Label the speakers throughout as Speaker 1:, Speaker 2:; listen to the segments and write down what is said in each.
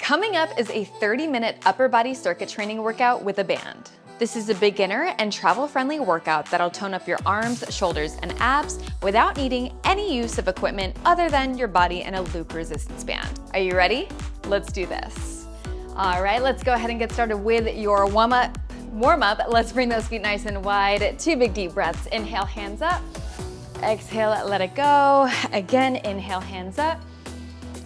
Speaker 1: Coming up is a 30-minute upper body circuit training workout with a band. This is a beginner and travel-friendly workout that'll tone up your arms, shoulders, and abs without needing any use of equipment other than your body and a loop resistance band. Are you ready? Let's do this. All right, let's go ahead and get started with your warm-up. Let's bring those feet nice and wide. 2 big deep breaths. Inhale, hands up. Exhale, let it go. Again, inhale, hands up.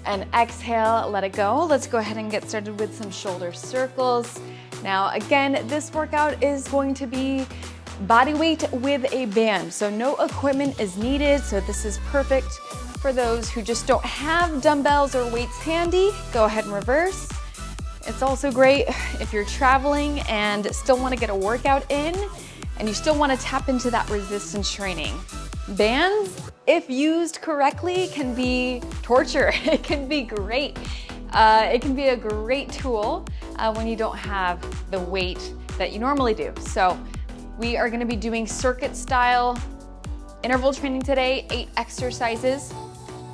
Speaker 1: And exhale, let it go. Let's go ahead and get started with some shoulder circles. Now, again, this workout is going to be body weight with a band, so no equipment is needed, so this is perfect for those who just don't have dumbbells or weights handy. Go ahead and reverse. It's also great if you're traveling and still want to get a workout in and you still want to tap into that resistance training. Bands, if used correctly, can be torture. It can be great. It can be a great tool when you don't have the weight that you normally do. So we are gonna be doing circuit style interval training today, 8 exercises,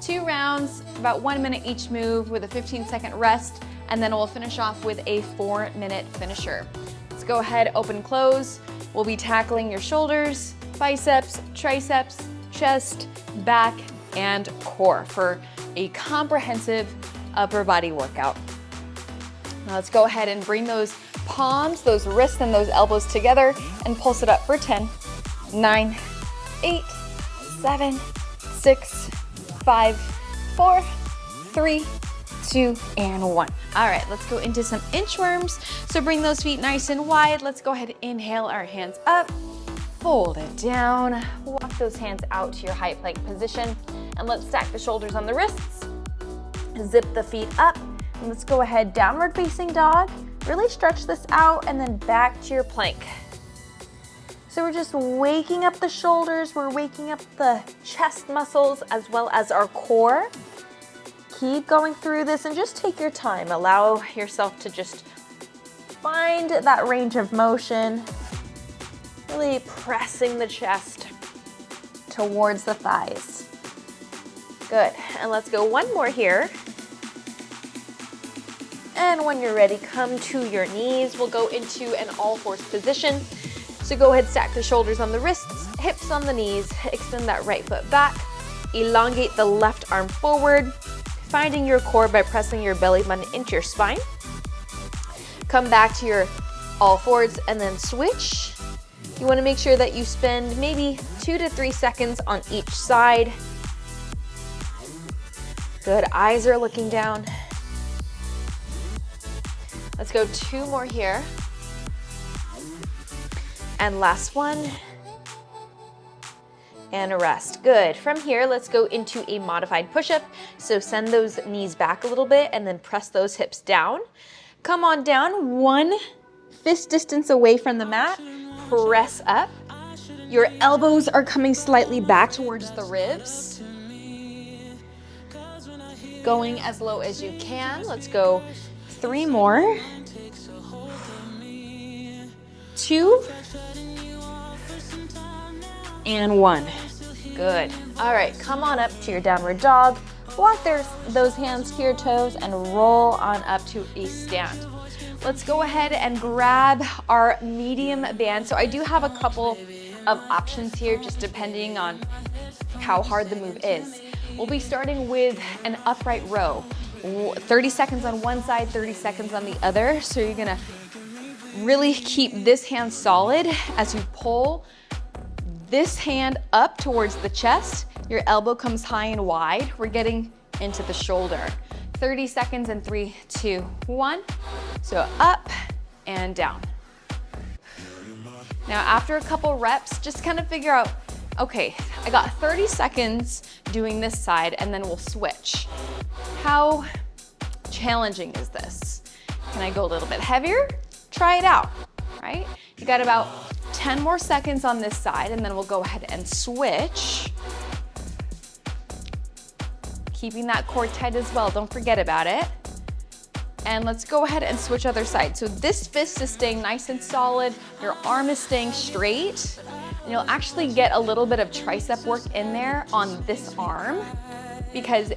Speaker 1: 2 rounds, about 1 minute each move with a 15-second rest, and then we'll finish off with a 4-minute finisher. Let's go ahead, open, close. We'll be tackling your shoulders, biceps, triceps, chest, back, and core for a comprehensive upper body workout. Now let's go ahead and bring those palms, those wrists, and those elbows together and pulse it up for 10, 9, 8, 7, 6, 5, 4, 3, 2, and 1. All right, let's go into some inchworms. So bring those feet nice and wide. Let's go ahead and inhale our hands up, fold it down, walk those hands out to your high plank position, and let's stack the shoulders on the wrists. Zip the feet up, and let's go ahead, downward facing dog. Really stretch this out and then back to your plank. So we're just waking up the shoulders, we're waking up the chest muscles as well as our core. Keep going through this and just take your time. Allow yourself to just find that range of motion, really pressing the chest towards the thighs. Good, and let's go one more here. And when you're ready, come to your knees. We'll go into an all-fours position. So go ahead, stack the shoulders on the wrists, hips on the knees, extend that right foot back, elongate the left arm forward, finding your core by pressing your belly button into your spine. Come back to your all-fours and then switch. You wanna make sure that you spend maybe 2 to 3 seconds on each side. Good, eyes are looking down. Let's go 2 more here. And last one. And a rest. Good. From here, let's go into a modified push-up. So send those knees back a little bit and then press those hips down. Come on down, 1 fist distance away from the mat. Press up. Your elbows are coming slightly back towards the ribs. Going as low as you can. Let's go 3 more. 2 and 1. Good. All right, come on up to your downward dog. Walk those hands to your toes and roll on up to a stand. Let's go ahead and grab our medium band. So I do have a couple of options here, just depending on how hard the move is. We'll be starting with an upright row. 30 seconds on one side, 30 seconds on the other. So you're gonna really keep this hand solid as you pull this hand up towards the chest. Your elbow comes high and wide. We're getting into the shoulder. 30 seconds in 3, 2, 1. So up and down. Now after a couple reps, just kind of figure out, okay, I got 30 seconds doing this side and then we'll switch. How challenging is this? Can I go a little bit heavier? Try it out, right? You got about 10 more seconds on this side and then we'll go ahead and switch. Keeping that core tight as well, don't forget about it. And let's go ahead and switch other side. So this fist is staying nice and solid, your arm is staying straight, and you'll actually get a little bit of tricep work in there on this arm because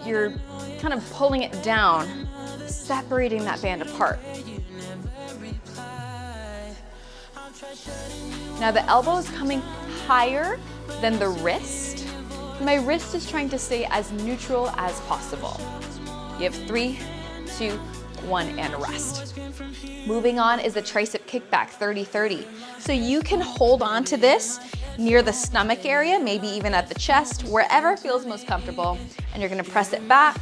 Speaker 1: you're kind of pulling it down separating that band apart. Now the elbow is coming higher than the wrist. My wrist is trying to stay as neutral as possible. You have 3, 2, 1, and rest. Moving on is the tricep kickback 30-30. So you can hold on to this near the stomach area, maybe even at the chest, wherever feels most comfortable. And you're gonna press it back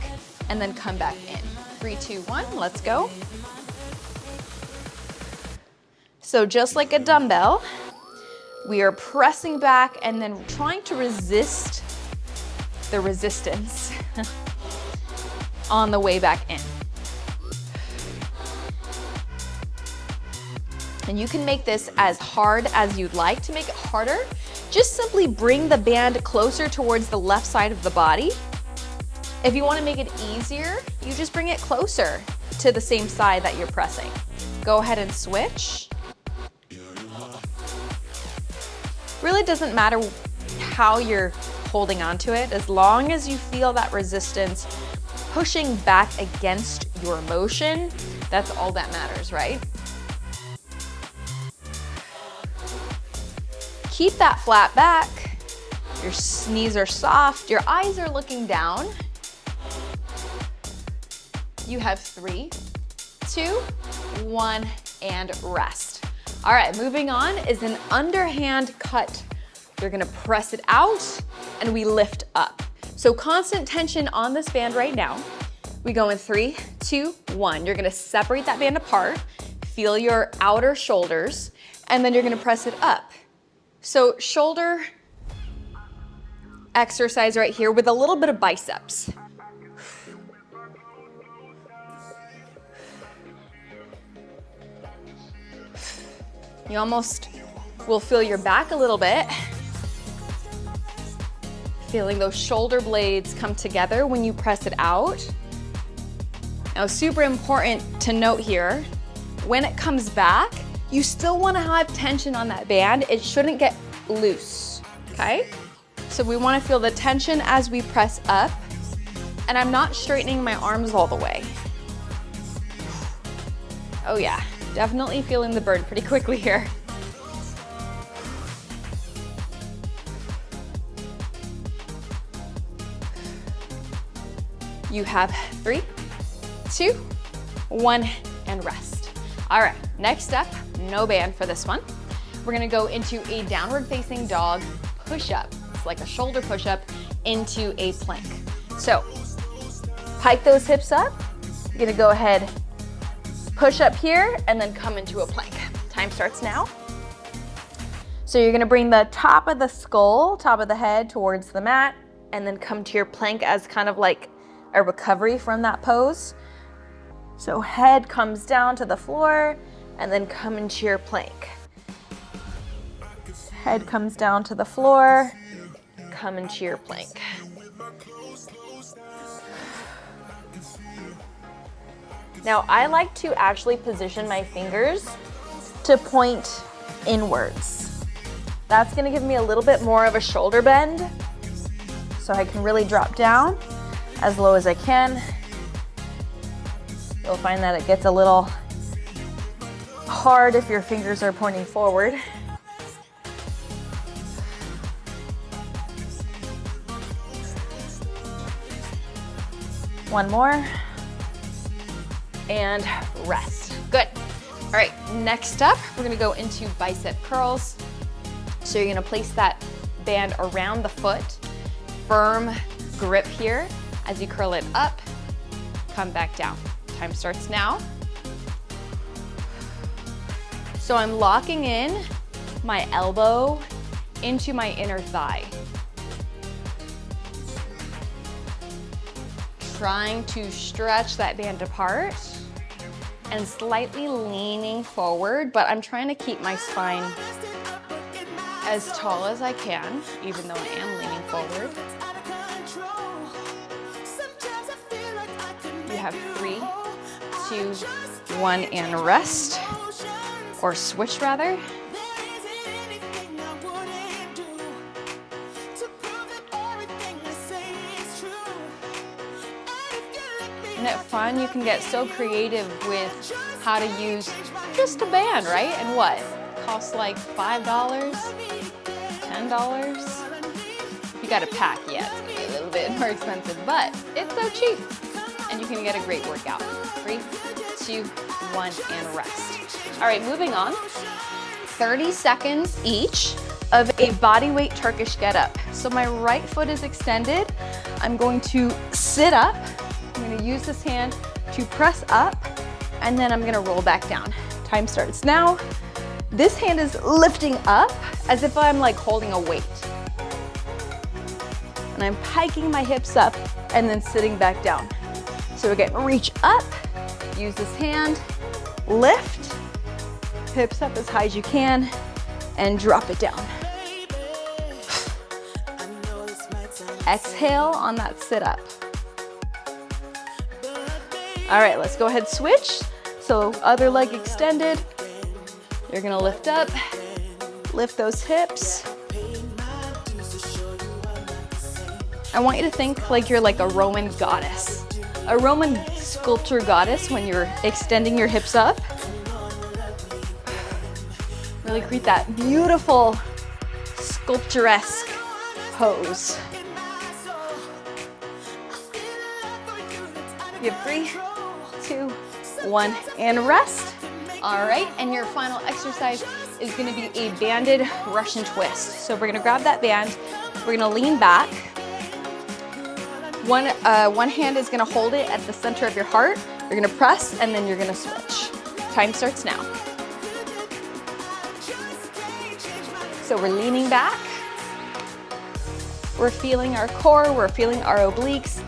Speaker 1: and then come back in. 3, 2, 1, let's go. So just like a dumbbell, we are pressing back and then trying to resist the resistance on the way back in. And you can make this as hard as you'd like. To make it harder, just simply bring the band closer towards the left side of the body. If you want to make it easier, you just bring it closer to the same side that you're pressing. Go ahead and switch. Really doesn't matter how you're holding on to it, as long as you feel that resistance pushing back against your motion, that's all that matters, right? Keep that flat back. Your knees are soft, your eyes are looking down. You have 3, 2, 1, and rest. All right, moving on is an underhand cut. You're gonna press it out and we lift up. So constant tension on this band right now. We go in 3, 2, 1. You're gonna separate that band apart, feel your outer shoulders, and then you're gonna press it up. So shoulder exercise right here with a little bit of biceps. You almost will feel your back a little bit. Feeling those shoulder blades come together when you press it out. Now, super important to note here, when it comes back, you still want to have tension on that band. It shouldn't get loose, okay? So we want to feel the tension as we press up, and I'm not straightening my arms all the way. Oh yeah, definitely feeling the burn pretty quickly here. You have 3, 2, 1, and rest. All right, next up, no band for this one. We're gonna go into a downward facing dog push-up. It's like a shoulder push-up into a plank. So, pike those hips up. You're gonna go ahead, push up here, and then come into a plank. Time starts now. So you're gonna bring the top of the skull, top of the head towards the mat, and then come to your plank as kind of like a recovery from that pose. So head comes down to the floor and then come into your plank. Head comes down to the floor, come into your plank. Now I like to actually position my fingers to point inwards. That's gonna give me a little bit more of a shoulder bend, so I can really drop down as low as I can. You'll find that it gets a little hard if your fingers are pointing forward. One more, and rest. Good. All right, next up, we're gonna go into bicep curls. So you're gonna place that band around the foot, firm grip here. As you curl it up, come back down. Time starts now. So I'm locking in my elbow into my inner thigh. Trying to stretch that band apart and slightly leaning forward, but I'm trying to keep my spine as tall as I can, even though I am leaning forward. You have 3, 2, 1, and rest, or switch rather. Isn't it fun? You can get so creative with how to use just a band, right? And what? Costs like $5, $10. You got a pack, yeah, it's gonna be a little bit more expensive, but it's so cheap. And you can get a great workout. 3, 2, 1, and rest. All right, moving on. 30 seconds each of a body weight Turkish get-up. So my right foot is extended. I'm going to sit up. I'm gonna use this hand to press up, and then I'm gonna roll back down. Time starts now. This hand is lifting up as if I'm like holding a weight. And I'm hiking my hips up and then sitting back down. So again, reach up, use this hand, lift, hips up as high as you can, and drop it down. Exhale on that sit up. All right, let's go ahead, switch. So other leg extended. You're gonna lift up, lift those hips. I want you to think like you're like a Roman goddess. A Roman sculpture goddess when you're extending your hips up. Really create that beautiful sculpturesque pose. You have 3, 2, 1, and rest. All right, and your final exercise is gonna be a banded Russian twist. So we're gonna grab that band, we're gonna lean back. One hand is gonna hold it at the center of your heart. You're gonna press, and then you're gonna switch. Time starts now. So we're leaning back. We're feeling our core, we're feeling our obliques.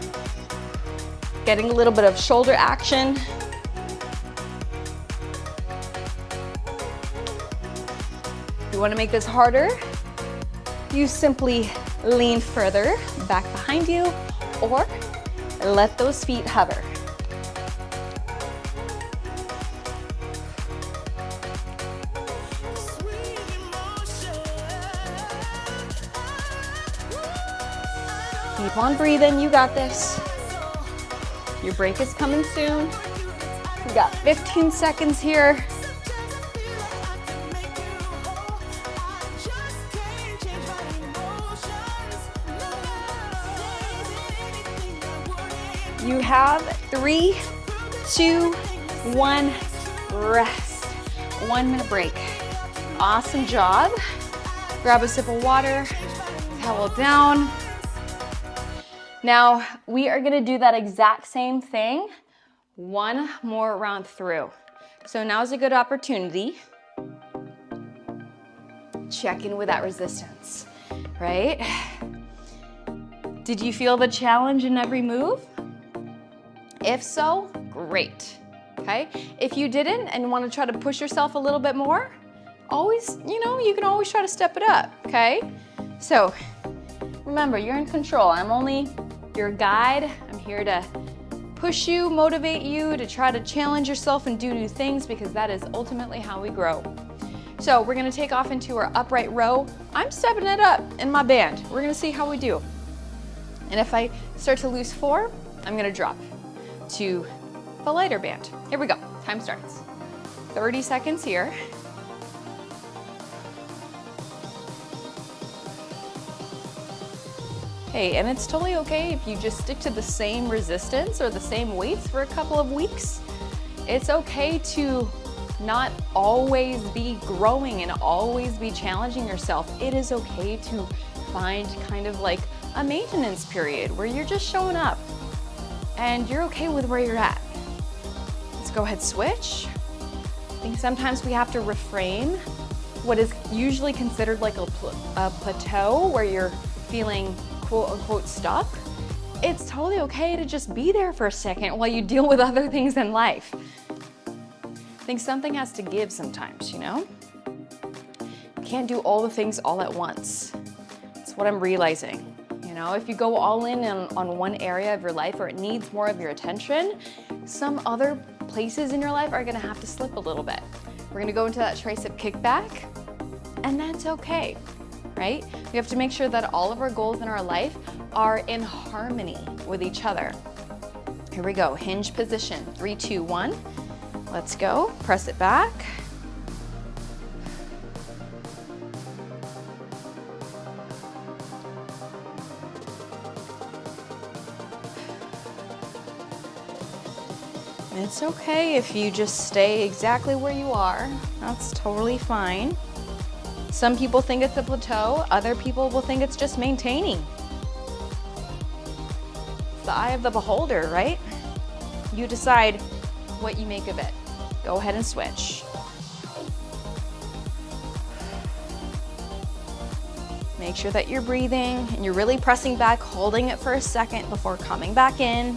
Speaker 1: Getting a little bit of shoulder action. If you want to make this harder, you simply lean further back behind you or let those feet hover. Keep on breathing, you got this. Your break is coming soon. We got 15 seconds here. You have 3, 2, 1, rest. 1 minute break. Awesome job. Grab a sip of water, towel down. Now, we are gonna do that exact same thing 1 more round through. So now's a good opportunity. Check in with that resistance, right? Did you feel the challenge in every move? If so, great, okay? If you didn't and wanna try to push yourself a little bit more, always, you can always try to step it up, okay? So, remember, you're in control. I'm only your guide. I'm here to push you, motivate you, to try to challenge yourself and do new things because that is ultimately how we grow. So we're gonna take off into our upright row. I'm stepping it up in my band. We're gonna see how we do. And if I start to lose 4, I'm gonna drop to the lighter band. Here we go, time starts. 30 seconds here. Hey, and it's totally okay if you just stick to the same resistance or the same weights for a couple of weeks. It's okay to not always be growing and always be challenging yourself. It is okay to find kind of like a maintenance period where you're just showing up and you're okay with where you're at. Let's go ahead, switch. I think sometimes we have to reframe what is usually considered like a plateau where you're feeling quote unquote stuck. It's totally okay to just be there for a second while you deal with other things in life. I think something has to give sometimes, You can't do all the things all at once. That's what I'm realizing. If you go all in on one area of your life or it needs more of your attention, some other places in your life are gonna have to slip a little bit. We're gonna go into that tricep kickback, and that's okay, right? We have to make sure that all of our goals in our life are in harmony with each other. Here we go, hinge position, 3, 2, 1. Let's go, press it back. It's okay if you just stay exactly where you are. That's totally fine. Some people think it's a plateau, other people will think it's just maintaining. It's the eye of the beholder, right? You decide what you make of it. Go ahead and switch. Make sure that you're breathing and you're really pressing back, holding it for a second before coming back in.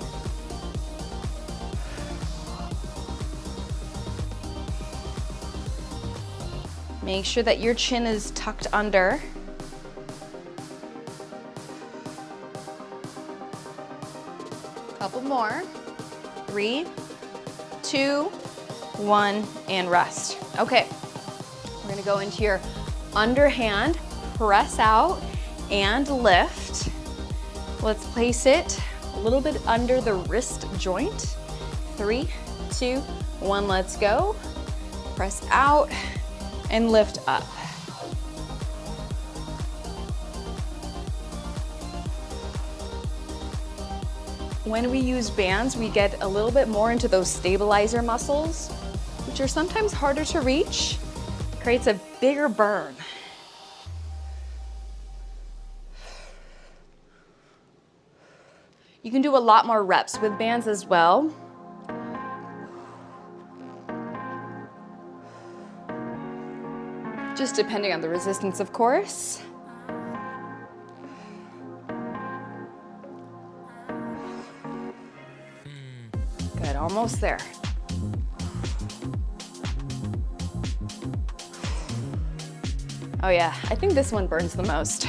Speaker 1: Make sure that your chin is tucked under. Couple more. 3, 2, 1, and rest. Okay, we're gonna go into your underhand, press out, and lift. Let's place it a little bit under the wrist joint. 3, 2, 1, let's go. Press out and lift up. When we use bands, we get a little bit more into those stabilizer muscles, which are sometimes harder to reach. It creates a bigger burn. You can do a lot more reps with bands as well. Just depending on the resistance, of course. Good, almost there. Oh yeah, I think this one burns the most.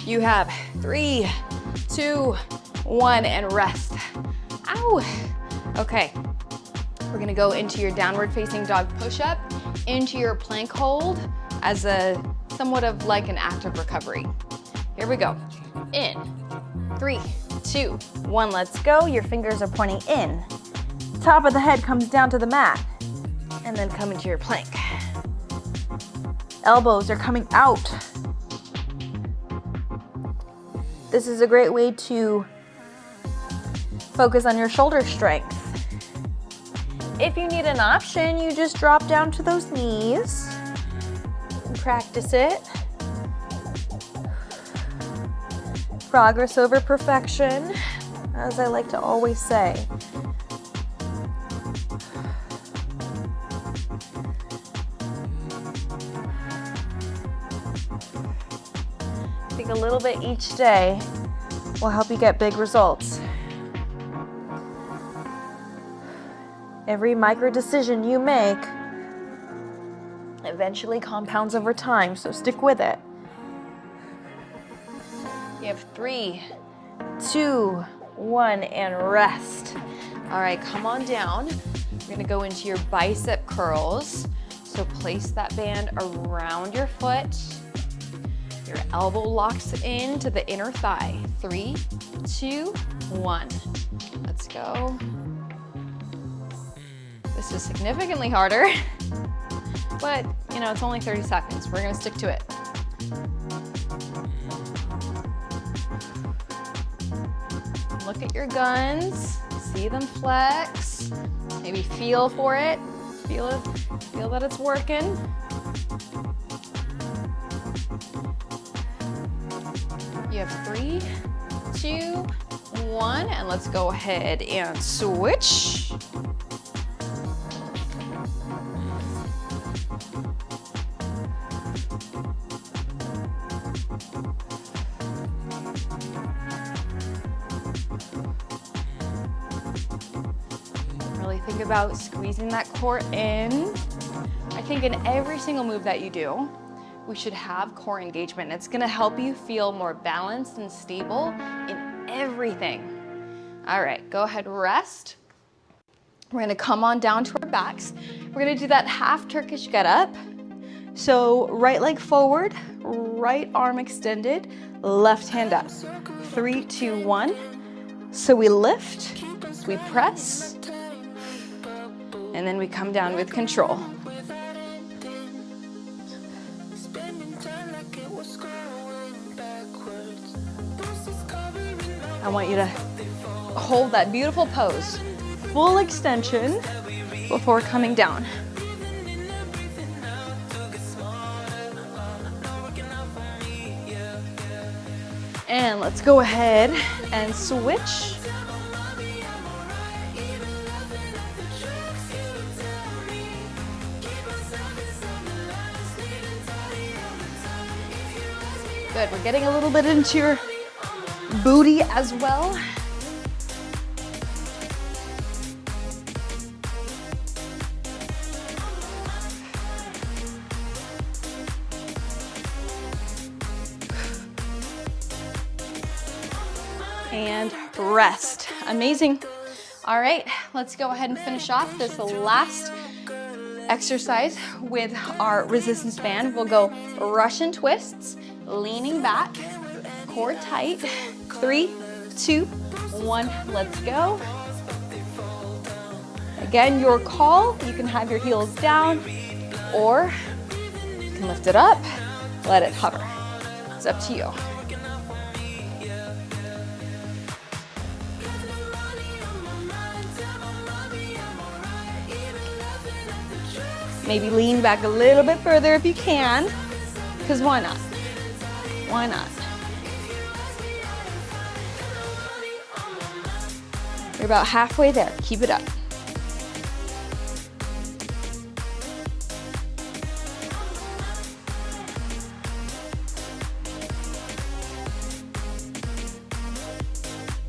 Speaker 1: You have 3, 2, 1, and rest. Ow! Okay, we're gonna go into your downward facing dog push-up, into your plank hold as a somewhat of like an active recovery. Here we go. In, 3, 2, 1, let's go. Your fingers are pointing in. Top of the head comes down to the mat, and then come into your plank. Elbows are coming out. This is a great way to focus on your shoulder strength. If you need an option, you just drop down to those knees and practice it. Progress over perfection, as I like to always say. I think a little bit each day will help you get big results. Every micro decision you make eventually compounds over time, so stick with it. You have 3, 2, 1, and rest. All right, come on down. We're gonna go into your bicep curls. So place that band around your foot. Your elbow locks into the inner thigh. 3, 2, 1. Let's go. This is significantly harder, but you know, it's only 30 seconds. We're gonna stick to it. Look at your guns, see them flex, maybe feel for it, feel that it's working. You have 3, 2, 1, and let's go ahead and switch. Really think about squeezing that core in. I think in every single move that you do, we should have core engagement. It's gonna help you feel more balanced and stable in everything. All right, go ahead, rest. We're gonna come on down to our backs. We're gonna do that half Turkish get-up. So right leg forward, right arm extended, left hand up. 3, 2, 1. So we lift, we press, and then we come down with control. I want you to hold that beautiful pose, full extension before coming down. And let's go ahead and switch. Good, we're getting a little bit into your booty as well. And rest. Amazing. All right, let's go ahead and finish off this last exercise with our resistance band. We'll go Russian twists, leaning back, core tight. 3, 2, 1, let's go. Again, your call. You can have your heels down, or you can lift it up, let it hover. It's up to you. Maybe lean back a little bit further if you can, because why not? Why not? You're about halfway there. Keep it up.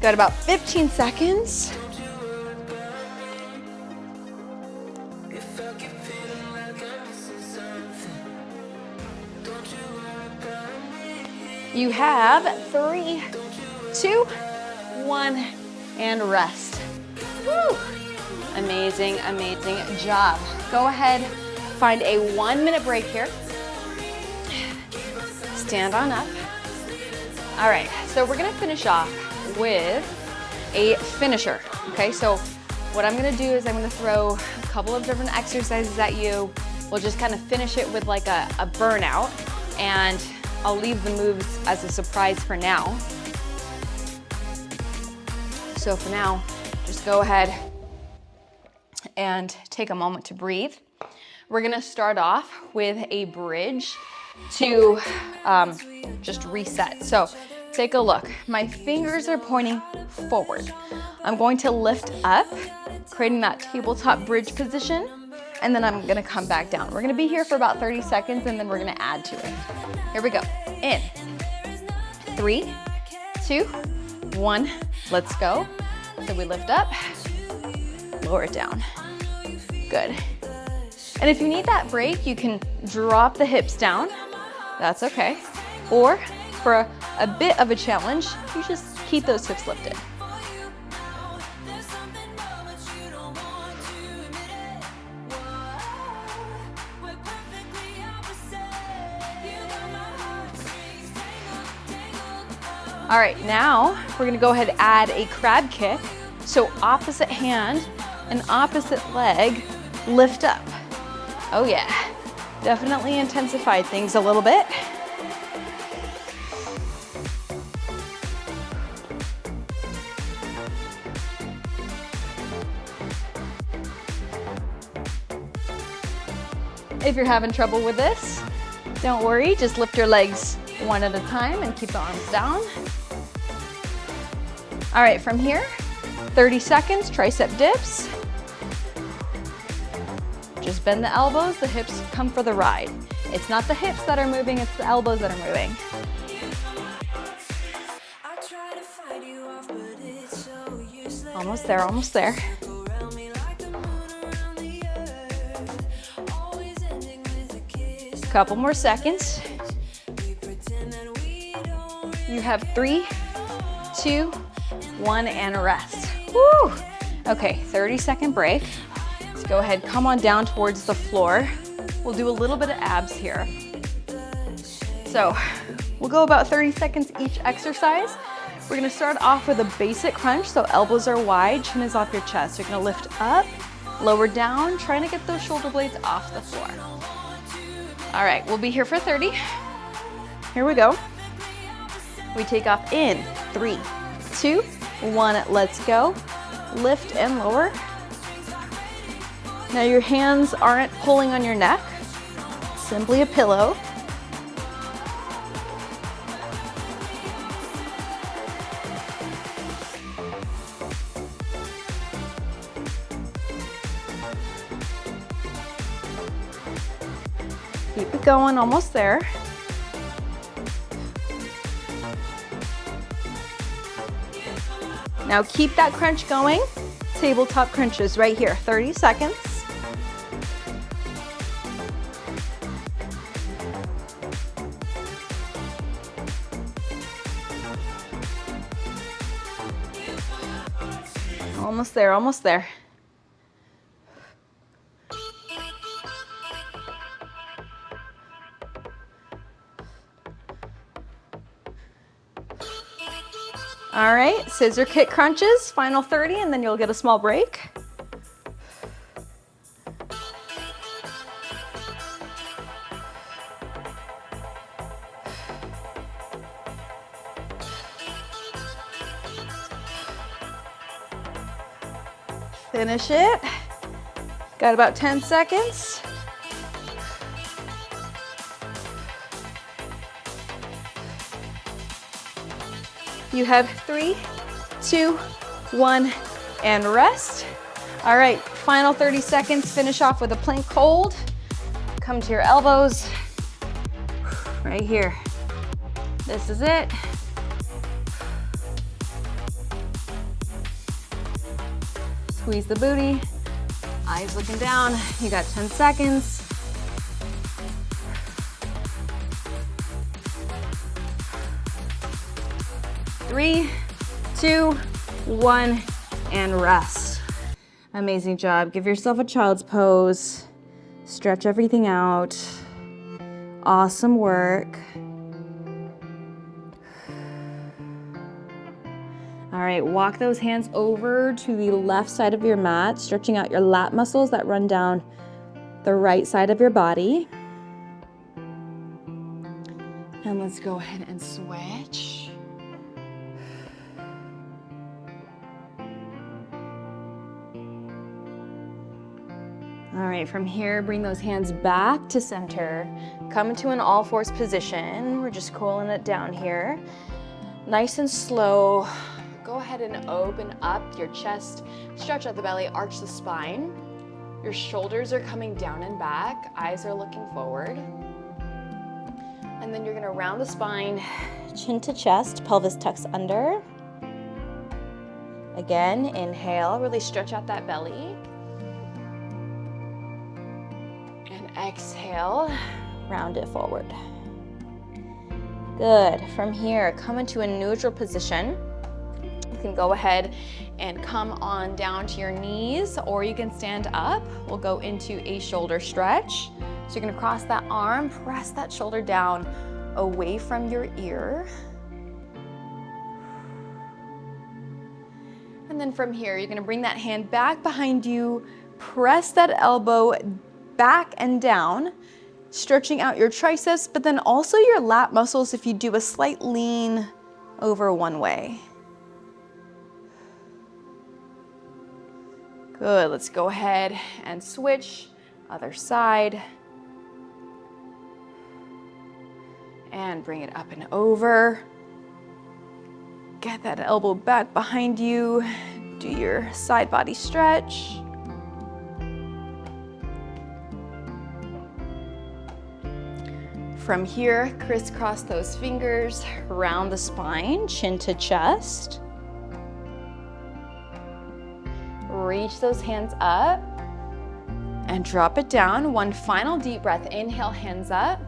Speaker 1: Got about 15 seconds. You have 3, 2, 1, and rest. Woo. Amazing, amazing job. Go ahead, find a 1-minute break here. Stand on up. All right, so we're gonna finish off with a finisher, okay? So what I'm gonna do is I'm gonna throw a couple of different exercises at you. We'll just kind of finish it with like a burnout, and I'll leave the moves as a surprise for now. So for now, just go ahead and take a moment to breathe. We're gonna start off with a bridge to just reset. So take a look. My fingers are pointing forward. I'm going to lift up, creating that tabletop bridge position, and then I'm gonna come back down. We're gonna be here for about 30 seconds, and then we're gonna add to it. Here we go. In. 3, 2, 1. Let's go. So we lift up, lower it down. Good. And if you need that break, you can drop the hips down. That's okay. Or for a bit of a challenge, you just keep those hips lifted. All right, now we're gonna go ahead and add a crab kick. So opposite hand and opposite leg, lift up. Oh yeah, definitely intensified things a little bit. If you're having trouble with this, don't worry, just lift your legs one at a time and keep the arms down. All right, from here, 30 seconds, tricep dips. Just bend the elbows, the hips come for the ride. It's not the hips that are moving, it's the elbows that are moving. Almost there, almost there. Couple more seconds. You have 3, 2, 1, and rest. Woo! Okay, 30-second break. Let's go ahead, come on down towards the floor. We'll do a little bit of abs here. So we'll go about 30 seconds each exercise. We're gonna start off with a basic crunch, so elbows are wide, chin is off your chest. You're gonna lift up, lower down, trying to get those shoulder blades off the floor. All right, we'll be here for 30. Here we go. We take off in 3, 2, 1, let's go. Lift and lower. Now your hands aren't pulling on your neck, simply a pillow. Keep it going, almost there. Now keep that crunch going. Tabletop crunches right here, 30 seconds. Almost there, almost there. All right, scissor kick crunches, final 30, and then you'll get a small break. Finish it. Got about 10 seconds. You have 3, 2, 1, and rest. All right, final 30 seconds. Finish off with a plank hold. Come to your elbows. Right here. This is it. Squeeze the booty. Eyes looking down. You got 10 seconds. Three, 2, 1, and rest. Amazing job. Give yourself a child's pose. Stretch everything out. Awesome work. All right, walk those hands over to the left side of your mat, stretching out your lat muscles that run down the right side of your body. And let's go ahead and switch. All right, from here, bring those hands back to center. Come into an all fours position. We're just cooling it down here. Nice and slow. Go ahead and open up your chest, stretch out the belly, arch the spine. Your shoulders are coming down and back, eyes are looking forward. And then you're gonna round the spine, chin to chest, pelvis tucks under. Again, inhale, really stretch out that belly. Exhale, round it forward. Good. From here, come into a neutral position. You can go ahead and come on down to your knees, or you can stand up. We'll go into a shoulder stretch. So you're gonna cross that arm, press that shoulder down away from your ear. And then from here, you're gonna bring that hand back behind you, press that elbow back and down, stretching out your triceps, but then also your lat muscles if you do a slight lean over one way. Good, let's go ahead and switch, other side. And bring it up and over. Get that elbow back behind you. Do your side body stretch. From here, crisscross those fingers, round the spine, chin to chest. Reach those hands up and drop it down. One final deep breath. Inhale, hands up,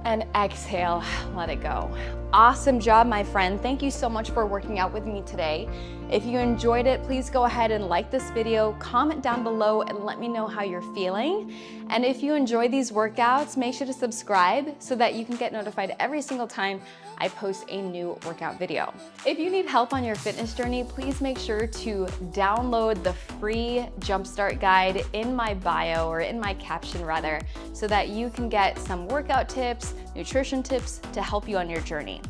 Speaker 1: and exhale, let it go. Awesome job, my friend. Thank you so much for working out with me today. If you enjoyed it, please go ahead and like this video, comment down below and let me know how you're feeling. And if you enjoy these workouts, make sure to subscribe so that you can get notified every single time I post a new workout video. If you need help on your fitness journey, please make sure to download the free Jumpstart guide in my bio, or in my caption rather, so that you can get some workout tips, nutrition tips to help you on your journey.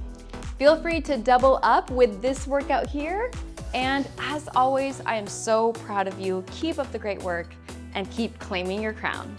Speaker 1: Feel free to double up with this workout here. And as always, I am so proud of you. Keep up the great work and keep claiming your crown.